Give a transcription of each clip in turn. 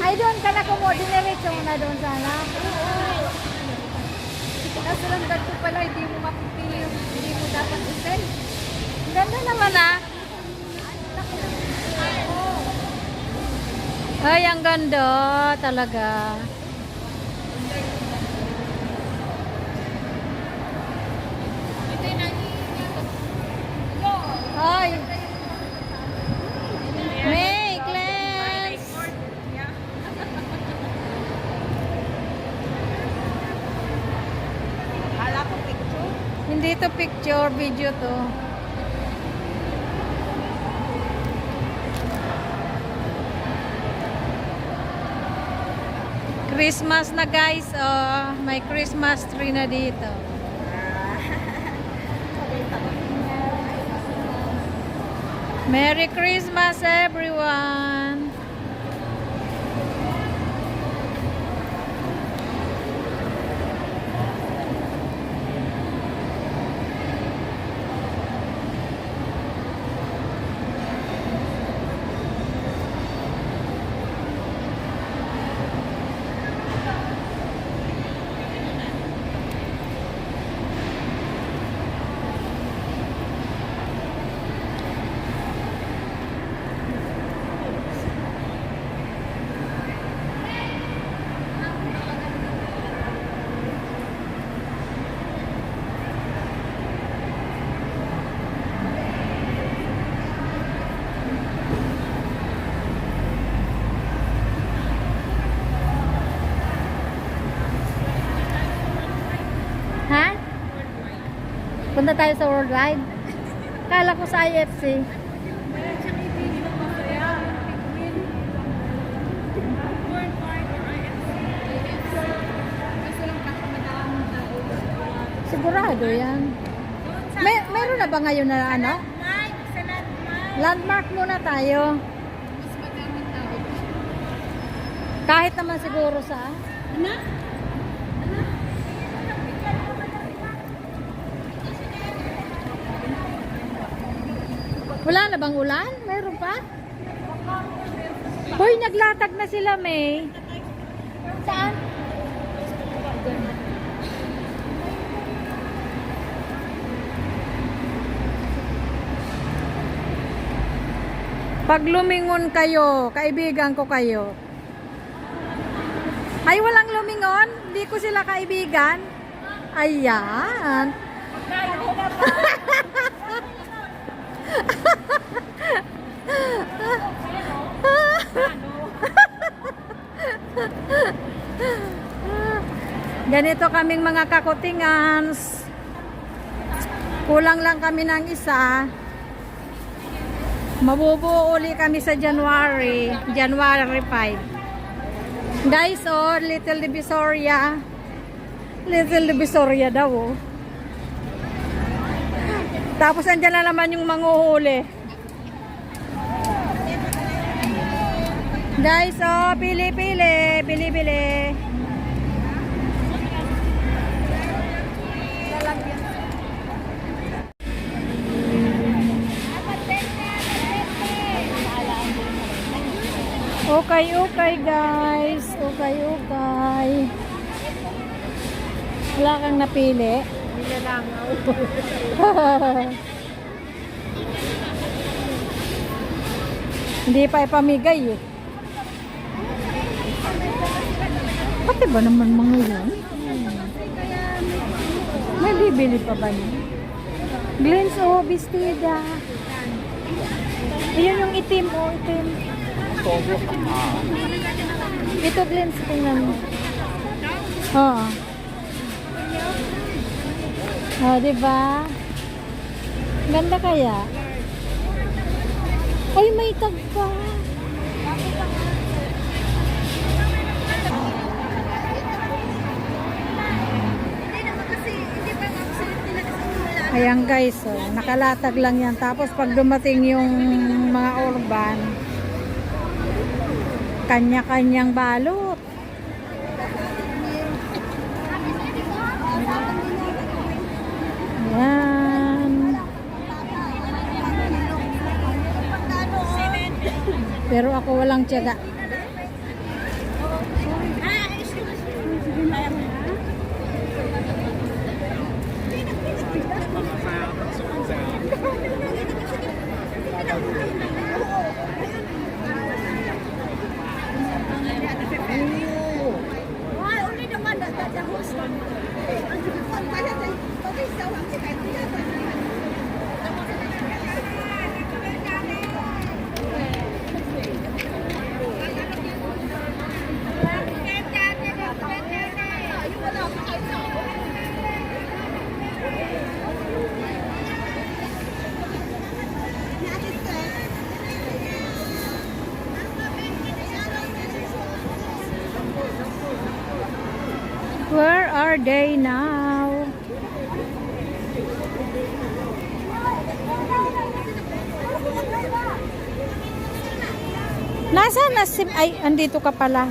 Ay, doon ka na kumo. Diniretso mo na doon sana. Kaso lang ganito pala, hindi mo mapipili yung hindi mo dapat isel. Ang ganda naman ah. Ay, ang ganda talaga. Ay. May class. Hala ko picture. Hindi to picture, video to. Christmas na guys, oh. May Christmas tree na dito. Merry Christmas everyone! Ha? Punta tayo sa Worldwide? Kala ko sa IFC. Sigurado yan. Meron na ba ngayon na ano? Landmark muna tayo. Kahit naman siguro sa... Ano? Wala na bang ulan? Meron pa? Hoy, naglatag na sila, May. Saan? Pag lumingon kayo, kaibigan ko kayo. Ay, walang lumingon? Hindi ko sila kaibigan? Ayan. Ganito kaming mga kakutingans. Kulang lang kami ng isa. Mabubuo uli kami sa January 5. Guys, oh, Little Divisoria. Little Divisoria daw, oh. Tapos andyan na naman yung manguhuli. Guys, oh, pili-pili. Pili-pili. Okay, guys. Okay. Wala kang napili. Hindi na lang. Hindi pa ipamigay eh. Pati ba naman mga yan? May bibili pa ba niya? Glens o bestida. Ayun yung itim o itim. Ito Glens, tingnan mo. Oo. Oh, diba? Ganda kaya? Ay, may tag pa. Ayan guys, so, nakalatag lang yan. Tapos pag dumating yung mga urban, kanya-kanyang balot. Ayan. Pero ako walang tiyaga. Where are they now? Nasaan na si... Ay, andito ka pala.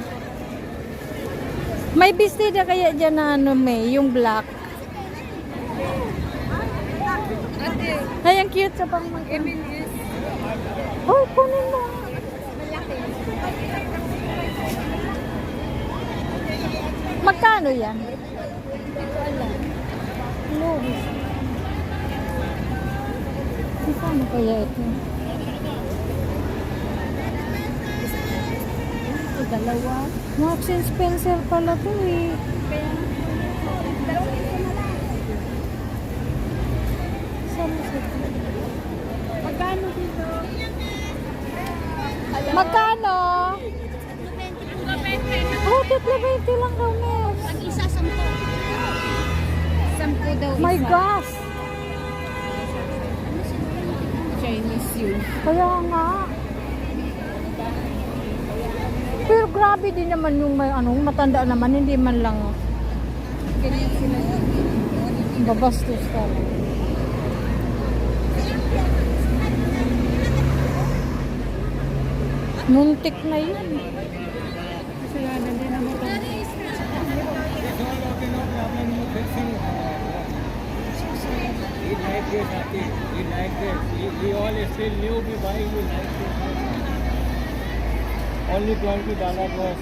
May bestida kaya dyan na ano may, yung black. Ay, ang cute sa pangmangkin. Oh, kunin mo. Magkano yan? Magkano kaya ito? Dalawa. Marks and Spencer pala to eh. Magkano dito? Magkano? Oh, 20 lang daw, Mes. Pag isa, 10. 10 daw My isa. gosh. Chinese yun. Kaya nga. Pero grabe din naman yung may ano, matanda naman, hindi man lang babastos talaga. Muntik na yun. Kasalanan din naman ito. He like this, nothing. He like this. He all is still new. Be buying. He like this. Only $20 was.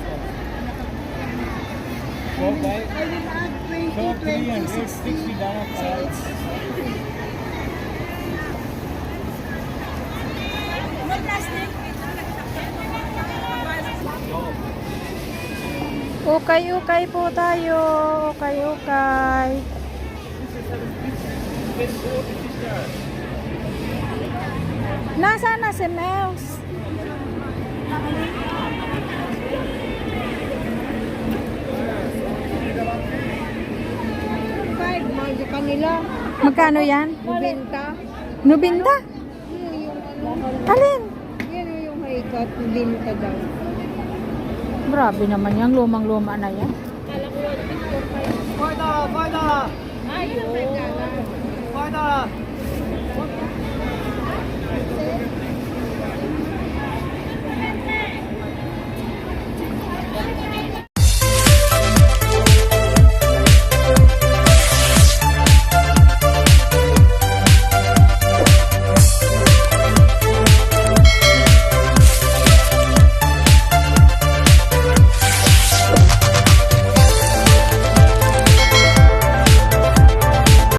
So buy. So $360 price. Ukay-ukay po tayo. Ukay-ukay. Nasaan na si Mels? Kanila. Magkano yan? Benta. 90? Alin? Yan yung haikat. Benta daw. Grabe naman yan. Lumang-luma na yan. $5. Ayun. $5.